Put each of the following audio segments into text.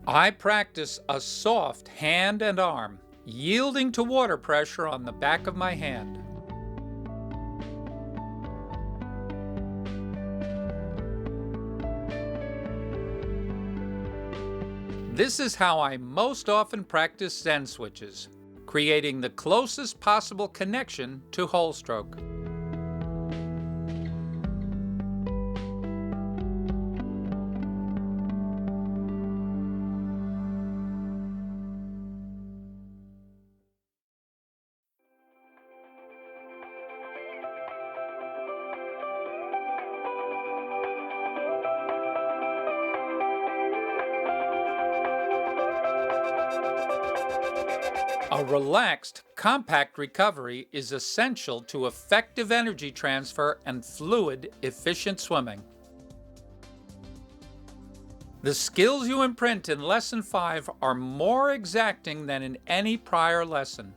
I practice a soft hand and arm, yielding to water pressure on the back of my hand. This is how I most often practice Zen switches, creating the closest possible connection to whole stroke. A relaxed, compact recovery is essential to effective energy transfer and fluid, efficient swimming. The skills you imprint in Lesson 5 are more exacting than in any prior lesson.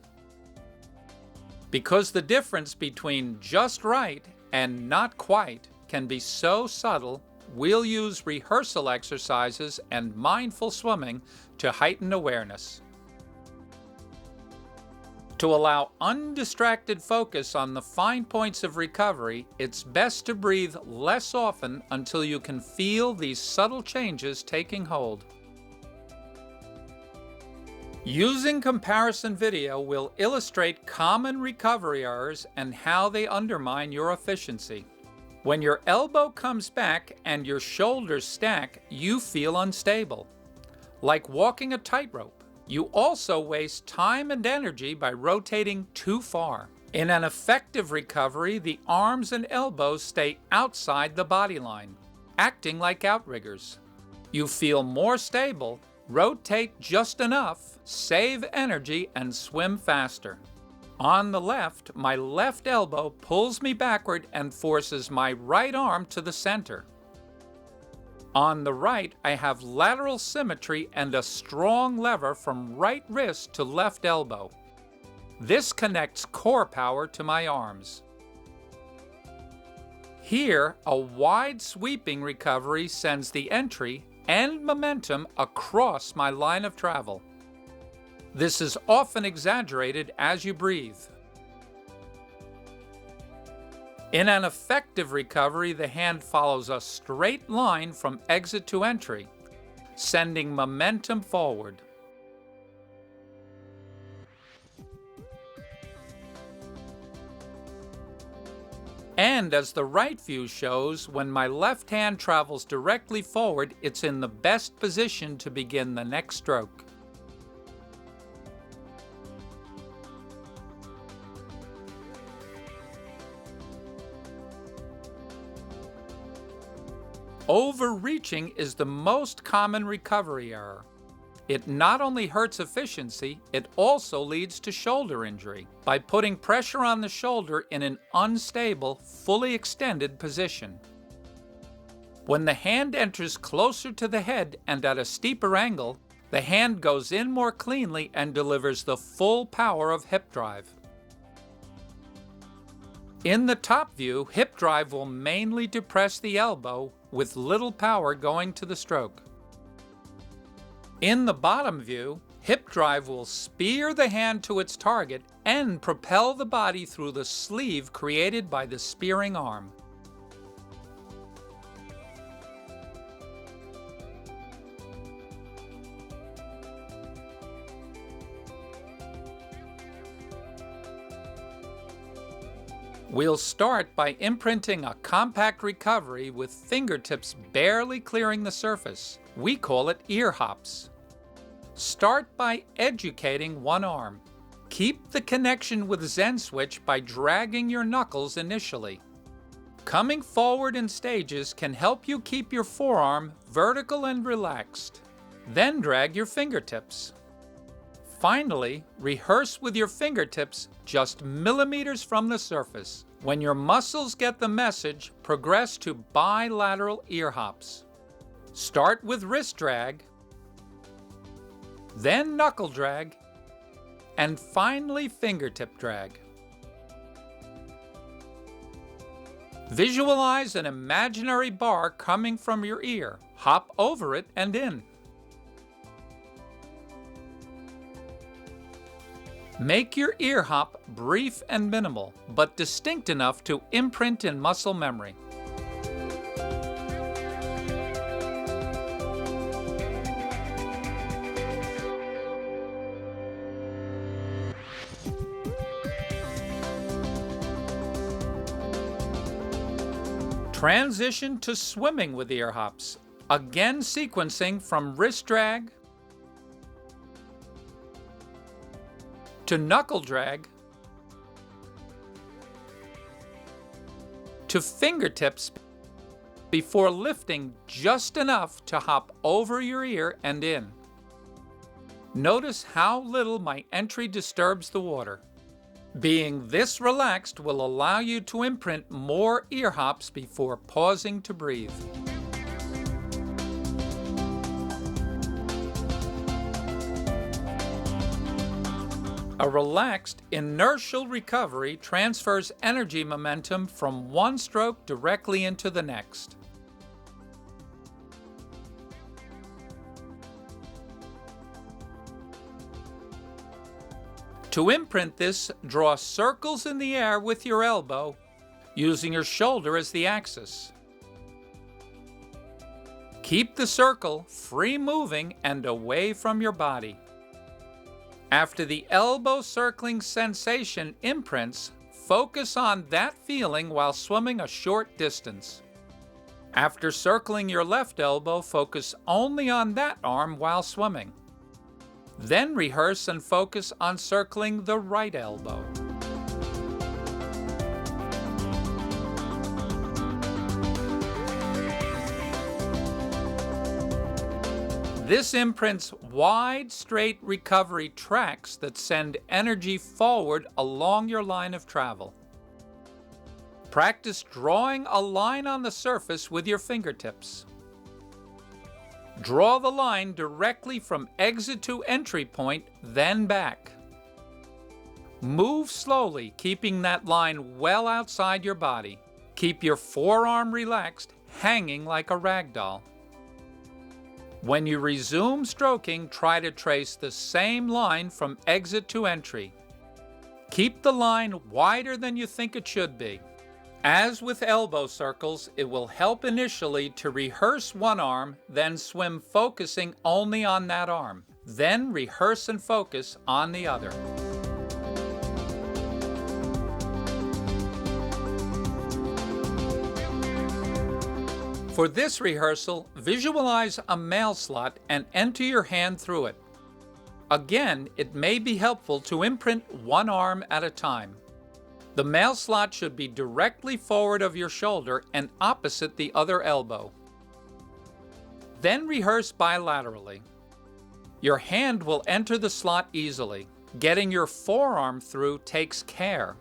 Because the difference between just right and not quite can be so subtle, we'll use rehearsal exercises and mindful swimming to heighten awareness. To allow undistracted focus on the fine points of recovery, it's best to breathe less often until you can feel these subtle changes taking hold. Using comparison video will illustrate common recovery errors and how they undermine your efficiency. When your elbow comes back and your shoulders stack, you feel unstable, like walking a tightrope. You also waste time and energy by rotating too far. In an effective recovery, the arms and elbows stay outside the body line, acting like outriggers. You feel more stable, rotate just enough, save energy, and swim faster. On the left, my left elbow pulls me backward and forces my right arm to the center. On the right, I have lateral symmetry and a strong lever from right wrist to left elbow. This connects core power to my arms. Here, a wide sweeping recovery sends the entry and momentum across my line of travel. This is often exaggerated as you breathe. In an effective recovery, the hand follows a straight line from exit to entry, sending momentum forward. And as the right view shows, when my left hand travels directly forward, it's in the best position to begin the next stroke. Overreaching is the most common recovery error. It not only hurts efficiency, it also leads to shoulder injury by putting pressure on the shoulder in an unstable, fully extended position. When the hand enters closer to the head and at a steeper angle, the hand goes in more cleanly and delivers the full power of hip drive. In the top view, hip drive will mainly depress the elbow with little power going to the stroke. In the bottom view, hip drive will spear the hand to its target and propel the body through the sleeve created by the spearing arm. We'll start by imprinting a compact recovery with fingertips barely clearing the surface. We call it ear hops. Start by educating one arm. Keep the connection with Zen switch by dragging your knuckles initially. Coming forward in stages can help you keep your forearm vertical and relaxed. Then drag your fingertips. Finally, rehearse with your fingertips just millimeters from the surface. When your muscles get the message, progress to bilateral ear hops. Start with wrist drag, then knuckle drag, and finally fingertip drag. Visualize an imaginary bar coming from your ear. Hop over it and in. Make your ear hop brief and minimal, but distinct enough to imprint in muscle memory. Transition to swimming with ear hops, again sequencing from wrist drag to knuckle drag to fingertips before lifting just enough to hop over your ear and in. Notice how little my entry disturbs the water. Being this relaxed will allow you to imprint more ear hops before pausing to breathe. A relaxed, inertial recovery transfers energy momentum from one stroke directly into the next. To imprint this, draw circles in the air with your elbow, using your shoulder as the axis. Keep the circle free moving and away from your body. After the elbow circling sensation imprints, focus on that feeling while swimming a short distance. After circling your left elbow, focus only on that arm while swimming. Then rehearse and focus on circling the right elbow. This imprints wide, straight recovery tracks that send energy forward along your line of travel. Practice drawing a line on the surface with your fingertips. Draw the line directly from exit to entry point, then back. Move slowly, keeping that line well outside your body. Keep your forearm relaxed, hanging like a rag doll. When you resume stroking, try to trace the same line from exit to entry. Keep the line wider than you think it should be. As with elbow circles, it will help initially to rehearse one arm, then swim focusing only on that arm. Then rehearse and focus on the other. For this rehearsal, visualize a mail slot and enter your hand through it. Again, it may be helpful to imprint one arm at a time. The mail slot should be directly forward of your shoulder and opposite the other elbow. Then rehearse bilaterally. Your hand will enter the slot easily. Getting your forearm through takes care.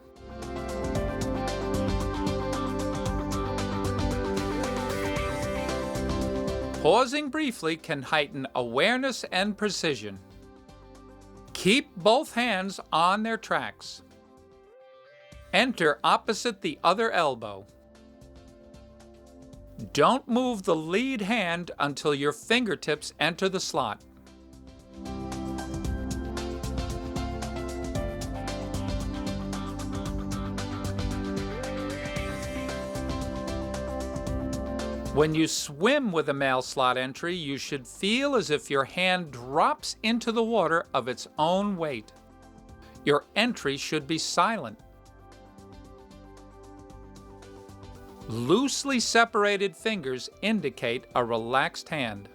Pausing briefly can heighten awareness and precision. Keep both hands on their tracks. Enter opposite the other elbow. Don't move the lead hand until your fingertips enter the slot. When you swim with a mail slot entry, you should feel as if your hand drops into the water of its own weight. Your entry should be silent. Loosely separated fingers indicate a relaxed hand.